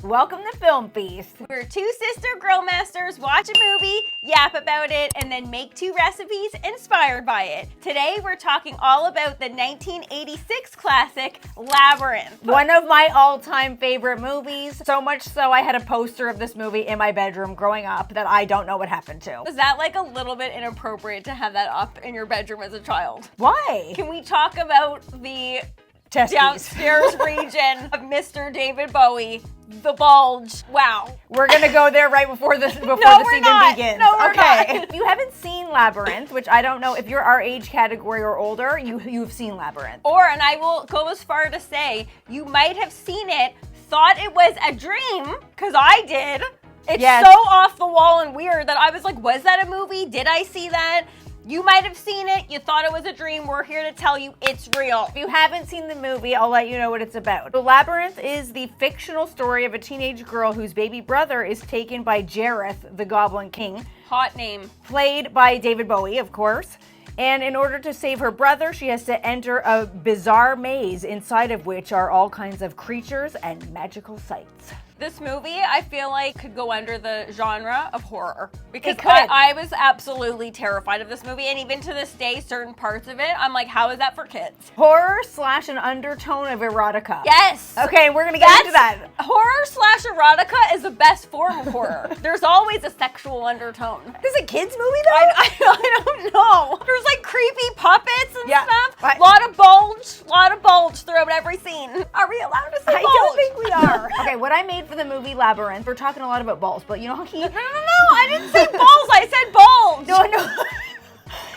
Welcome to Film Feast. We're two sister grill masters, watch a movie, yap about it, and then make two recipes inspired by it. Today we're talking all about the 1986 classic, Labyrinth. One of my all-time favorite movies. So much so I had a poster of this movie in my bedroom growing up that I don't know what happened to. Was that like a little bit inappropriate to have that up in your bedroom as a child? Why? Can we talk about the Testes. downstairs region of Mr. David Bowie? The bulge. Wow. We're gonna go there right before this No, even we're not. begins. No, we're okay. not. If you haven't seen Labyrinth, which I don't know if you're our age category or older, you've seen Labyrinth. And I will go as far to say, you might have seen it, thought it was a dream, because I did. It's Yes. so off the wall and weird that I was like, was that a movie? Did I see that? You might have seen it, you thought it was a dream, we're here to tell you it's real. If you haven't seen the movie, I'll let you know what it's about. The Labyrinth is the fictional story of a teenage girl whose baby brother is taken by Jareth, the Goblin King, Hot name. played by David Bowie, of course. And in order to save her brother, she has to enter a bizarre maze inside of which are all kinds of creatures and magical sights. This movie, I feel like, could go under the genre of horror. Because It could. I was absolutely terrified of this movie, and even to this day, certain parts of it, I'm like, how is that for kids? Horror / an undertone of erotica. Yes! Okay, we're gonna get into that. Horror / erotica is the best form of horror. There's always a sexual undertone. This is a kids movie though? I don't know. There's like creepy puppets and Yeah. stuff. Lot of bulge throughout every scene. Are we allowed to say bulge? I don't think we are. Okay, what I made for the movie Labyrinth, we're talking a lot about balls, but you know how he... No, I didn't say balls, I said bulge. No.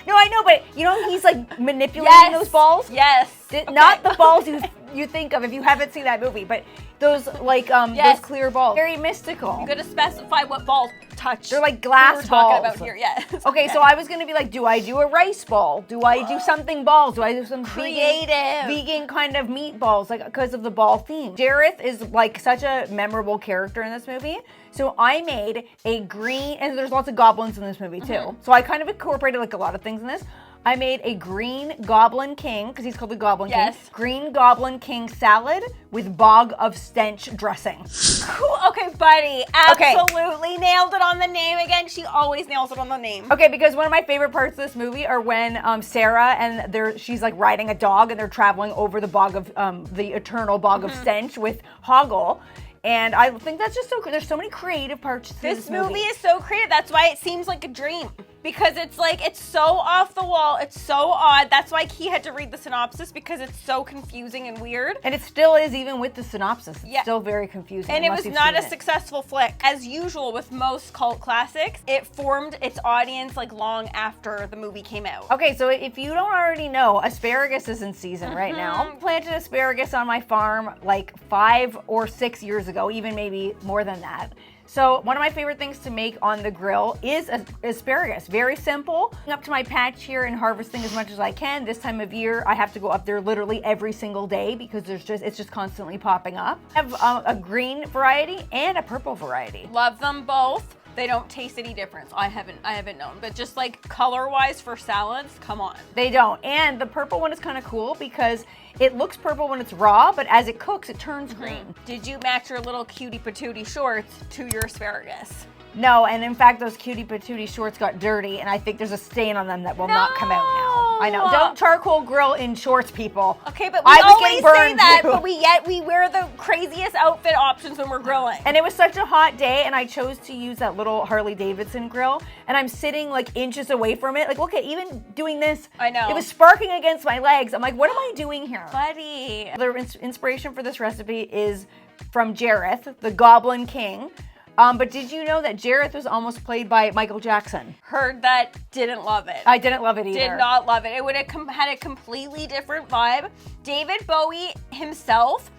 No, I know, but you know he's like manipulating those balls? Yes. Not the balls you think of if you haven't seen that movie, but those like Yes. those clear balls. Very mystical. I'm gonna specify what balls touch. They're like glass we're talking balls. about here, yes. Okay, so I was gonna be like, do I do a rice ball? Do I do something balls? Do I do some Creative. vegan kind of meatballs, like because of the ball theme? Jareth is like such a memorable character in this movie. So I made a green, and there's lots of goblins in this movie too. So I kind of incorporated like a lot of things in this. I made a green Goblin King, because he's called the Goblin Yes. King. Green Goblin King salad with bog of stench dressing. Cool. Okay, buddy. Absolutely nailed it on the name again. She always nails it on the name. Okay, because one of my favorite parts of this movie are when Sarah and she's like riding a dog and they're traveling over the bog of the eternal bog of stench with Hoggle. And I think that's just so good. There's so many creative parts to this Movie is so creative. That's why it seems like a dream. Because it's like, it's so off the wall. It's so odd. That's why he had to read the synopsis, because it's so confusing and weird. And it still is, even with the synopsis. It's Yeah. still very confusing. And it unless was you've not seen a it. successful flick. As usual with most cult classics, it formed its audience like long after the movie came out. Okay, so if you don't already know, asparagus is in season right now. I planted asparagus on my farm like 5 or 6 years ago, even maybe more than that. So one of my favorite things to make on the grill is asparagus. Very simple. Up to my patch here and harvesting as much as I can. This time of year, I have to go up there literally every single day because it's just constantly popping up. I have a green variety and a purple variety. Love them both. They don't taste any difference. I haven't known, but just like color-wise for salads, come on. They don't. And the purple one is kind of cool because it looks purple when it's raw, but as it cooks, it turns green. Did you match your little cutie patootie shorts to your asparagus? No, and in fact, those cutie patootie shorts got dirty, and I think there's a stain on them that will not come out now. I know. Don't charcoal grill in shorts, people. Okay, but we I was always getting say burned, that, too. but we wear the craziest outfit options when we're grilling. And it was such a hot day, and I chose to use that little Harley Davidson grill, and I'm sitting like inches away from it. Like, look at even doing this. I know. It was sparking against my legs. I'm like, what am I doing here? Buddy. The inspiration for this recipe is from Jareth, the Goblin King. But did you know that Jareth was almost played by Michael Jackson? Heard that, didn't love it. I didn't love it either. Did not love it. It would have had a completely different vibe. David Bowie himself,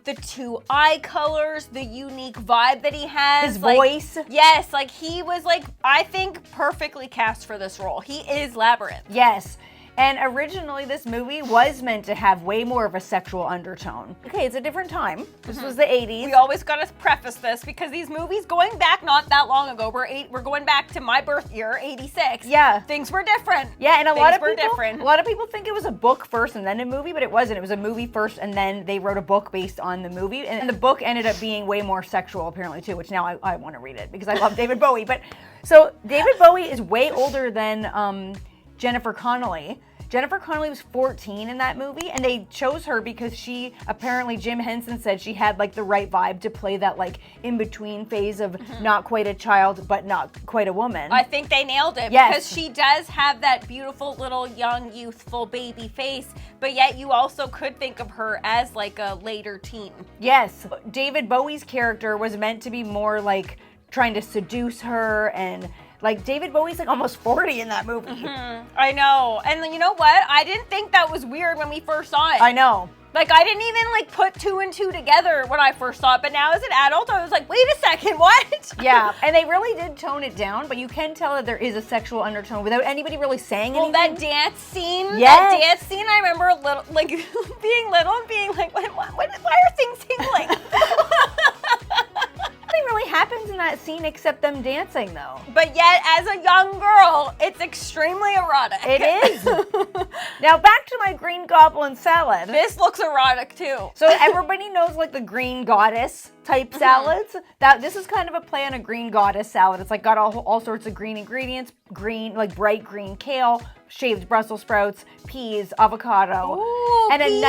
the two eye colors, the unique vibe that he has. His voice. Yes, like he was like, I think perfectly cast for this role. He is Labyrinth. Yes. And originally, this movie was meant to have way more of a sexual undertone. Okay, it's a different time. This was the 80s. We always gotta preface this because these movies going back not that long ago, we're going back to my birth year, 86. Yeah. Things were different. Yeah, and a lot of people think it was a book first and then a movie, but it wasn't. It was a movie first and then they wrote a book based on the movie. And the book ended up being way more sexual apparently too, which now I want to read it because I love David Bowie. But so David Bowie is way older than Jennifer Connelly. Jennifer Connelly was 14 in that movie, and they chose her because she, apparently Jim Henson said she had like the right vibe to play that like in-between phase of not quite a child, but not quite a woman. I think they nailed it because she does have that beautiful little young, youthful baby face, but yet you also could think of her as like a later teen. Yes. David Bowie's character was meant to be more like trying to seduce her, and like David Bowie's like almost 40 in that movie. I know. And you know what? I didn't think that was weird when we first saw it. I know. Like, I didn't even like put 2 and 2 together when I first saw it, but now as an adult, I was like, wait a second, what? Yeah, and they really did tone it down, but you can tell that there is a sexual undertone without anybody really saying anything. That dance scene, I remember a little, like, being little and being like, why are things tingling? Nothing really happens in that scene except them dancing, though. But yet, as a young girl, it's extremely erotic. It is. Now, back to my Green Goblin salad. This looks erotic, too. So everybody knows, like, the Green Goddess type salads. This is kind of a play on a Green Goddess salad. It's, like, got all sorts of green ingredients. Green, like, bright green kale, shaved Brussels sprouts, peas, avocado. Ooh, and a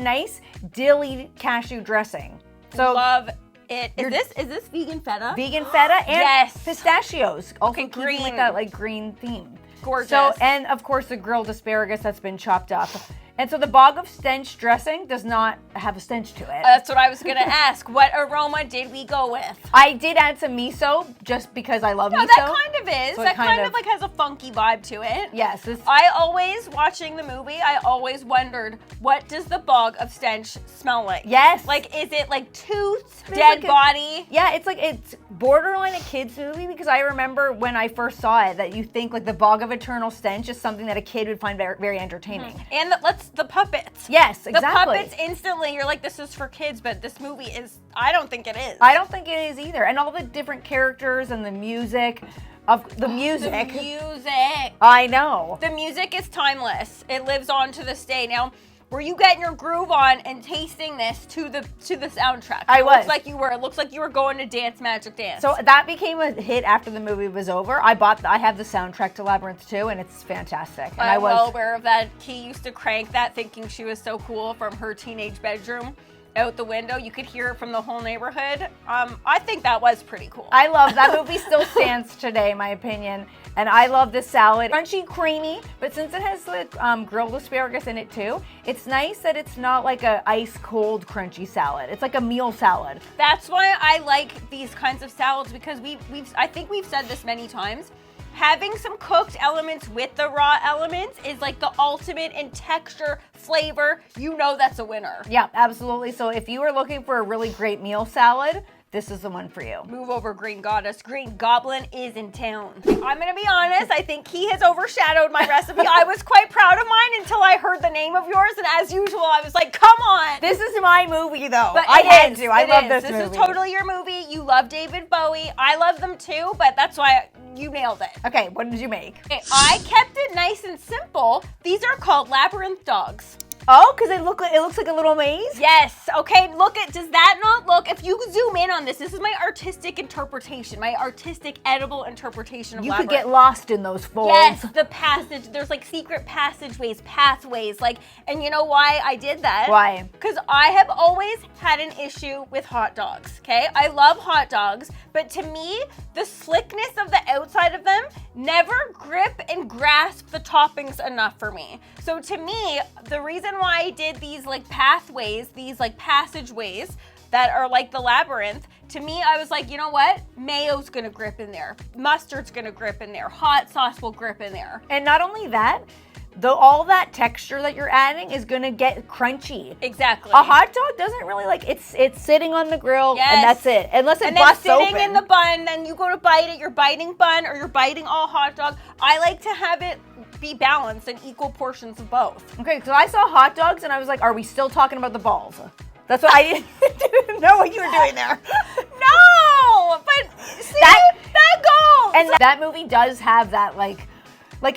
nice dilly cashew dressing. So love it. Is this vegan feta? Vegan feta and yes. pistachios. Also okay, keeping green. with that like green theme. Gorgeous. So, and of course the grilled asparagus that's been chopped up. And so the Bog of Stench dressing does not have a stench to it. That's what I was gonna ask. What aroma did we go with? I did add some miso just because I love miso. That kind of is. So that kind of like has a funky vibe to it. Yes. I always, watching the movie, I always wondered, what does the Bog of Stench smell like? Yes. Like, is it like tooth, dead body? Yeah, it's borderline a kid's movie because I remember when I first saw it that you think like the Bog of Eternal Stench is something that a kid would find very, very entertaining. And the puppets. Yes, exactly. The puppets instantly, you're like, this is for kids, but this movie is, I don't think it is. I don't think it is either. And all the different characters and the music. The music. I know. The music is timeless. It lives on to this day. Now, were you getting your groove on and tasting this to the soundtrack? I was. Looks like you were. It looks like you were going to Dance Magic Dance. So that became a hit after the movie was over. I have the soundtrack to Labyrinth 2, and it's fantastic. And I'm well aware of that. Key used to crank that thinking she was so cool from her teenage bedroom out the window. You could hear it from the whole neighborhood. I think that was pretty cool. I love that movie. Still stands today, in my opinion. And I love this salad. Crunchy, creamy, but since it has the grilled asparagus in it too, it's nice that it's not like a ice cold crunchy salad. It's like a meal salad. That's why I like these kinds of salads because I think we've said this many times. Having some cooked elements with the raw elements is like the ultimate in texture, flavor. You know that's a winner. Yeah, absolutely. So if you are looking for a really great meal salad, this is the one for you. Move over, Green Goddess. Green Goblin is in town. I'm gonna be honest, I think he has overshadowed my recipe. I was quite proud of mine until I heard the name of yours, and as usual, I was like, come on. This is my movie, though. But I had to. I love this movie. This is totally your movie. You love David Bowie. I love them too, but that's why you nailed it. Okay, what did you make? Okay, I kept it nice and simple. These are called Labyrinth dogs. Oh, because it looks like a little maze? Yes. Okay, does that not look, if you zoom in on this is my artistic interpretation, my artistic edible interpretation of Labyrinth. You could get lost in those folds. Yes, the passage, there's like secret passageways, pathways, like, and you know why I did that? Why? Because I have always had an issue with hot dogs, okay? I love hot dogs, but to me, the slickness of the outside of them never grip and grasp the toppings enough for me. So to me, the reason why I did these like pathways, these like passageways that are like the labyrinth, to me, I was like, you know what? Mayo's gonna grip in there. Mustard's gonna grip in there. Hot sauce will grip in there. And not only that, all that texture that you're adding is gonna get crunchy. Exactly. A hot dog doesn't really like, it's sitting on the grill and that's it. Unless it busts open. And then sitting in the bun, then you go to bite it, you're biting bun or you're biting all hot dog. I like to have it be balanced and equal portions of both. Okay, so I saw hot dogs and I was like, are we still talking about the balls? That's what I didn't know what you were doing there. No, but see, that goes. And that movie does have that like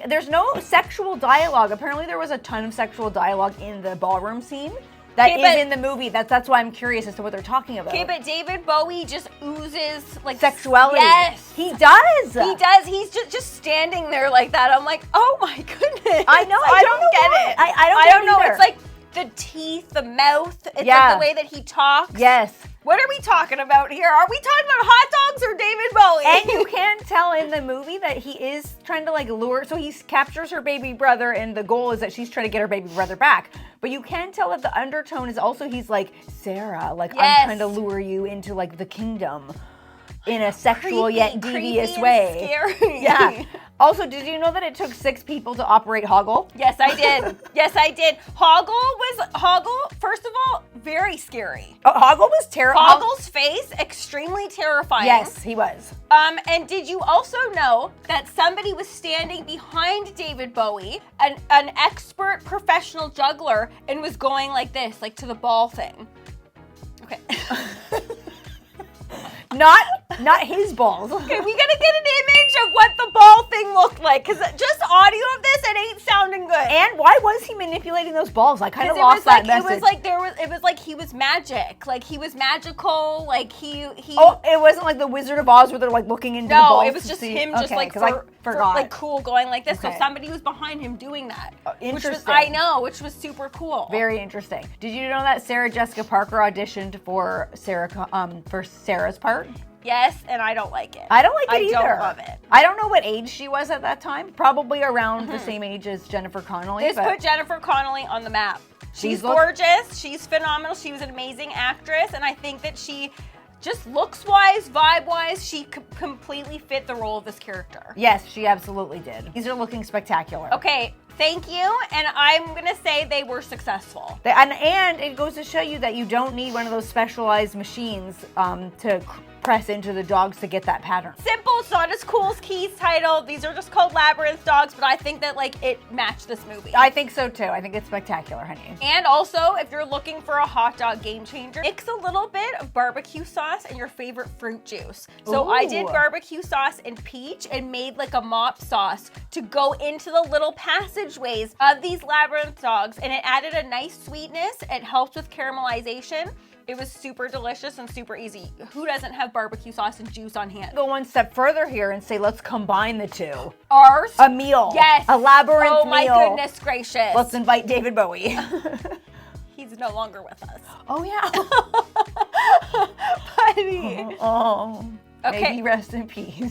there's no sexual dialogue. Apparently there was a ton of sexual dialogue in the ballroom scene. That is in the movie. That's why I'm curious as to what they're talking about. Okay, but David Bowie just oozes like sexuality. Yes, he does. He does. He's just standing there like that. I'm like, oh my goodness. I know. I don't get it. I don't know. It's like the teeth, the mouth. It's like the way that he talks. Yes. What are we talking about here? Are we talking about hot dogs or David Bowie? And you can tell in the movie that he is trying to like lure. So he captures her baby brother, and the goal is that she's trying to get her baby brother back. But you can tell that the undertone is also he's like, Sarah, like I'm trying to lure you into like the kingdom in a sexual yet devious way. Scary. Yeah. Also, did you know that it took 6 people to operate Hoggle? Yes, I did. Yes, I did. Hoggle, first of all, very scary. Oh, Hoggle was terrifying. Hoggle's face, extremely terrifying. Yes, he was. And did you also know that somebody was standing behind David Bowie, an expert professional juggler, and was going like this, like to the ball thing? Okay. Not his balls. Okay, we gotta get an image of what the ball thing looked like, because just audio of this, it ain't sounding good. And why was he manipulating those balls? I kind of lost that message. It was like he was magic, like he was magical, like he. Oh, it wasn't like the Wizard of Oz where they're like looking into the balls. No, it was just him, just like I forgot, like cool, going like this. Okay. So somebody was behind him doing that. Interesting. Which was super cool. Very interesting. Did you know that Sarah Jessica Parker auditioned for Sarah's part? Yes, and I don't like it. I don't like it either. I don't love it. I don't know what age she was at that time. Probably around the same age as Jennifer Connelly. This put Jennifer Connelly on the map. She's gorgeous. She's phenomenal. She was an amazing actress, and I think that she just looks-wise, vibe-wise, she completely fit the role of this character. Yes, she absolutely did. These are looking spectacular. Okay, thank you, and I'm gonna say they were successful. And it goes to show you that you don't need one of those specialized machines to press into the dogs to get that pattern. Simple, it's not as cool as Key's title. These are just called Labyrinth dogs, but I think that like it matched this movie. I think so too. I think it's spectacular, honey. And also, if you're looking for a hot dog game changer, mix a little bit of barbecue sauce and your favorite fruit juice. So I did barbecue sauce and peach and made like a mop sauce to go into the little passageways of these Labyrinth dogs, and it added a nice sweetness. It helped with caramelization. It was super delicious and super easy. Who doesn't have barbecue sauce and juice on hand? Go one step further here and say, let's combine the two. Ours? A meal. Yes. A Labyrinth meal. Oh my goodness gracious. Let's invite David Bowie. He's no longer with us. Oh yeah. Buddy. Oh. Okay. Maybe rest in peace.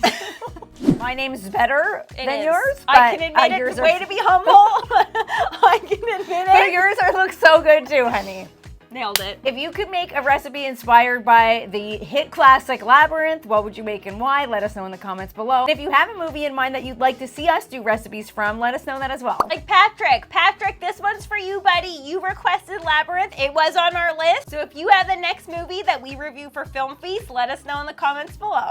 My name's better than yours. I can admit it. Way to be humble. I can admit it. But yours look so good too, honey. Nailed it. If you could make a recipe inspired by the hit classic Labyrinth, what would you make and why? Let us know in the comments below. And if you have a movie in mind that you'd like to see us do recipes from, let us know that as well. Like Patrick, this one's for you, buddy. You requested Labyrinth. It was on our list. So if you have the next movie that we review for Film Feast, let us know in the comments below.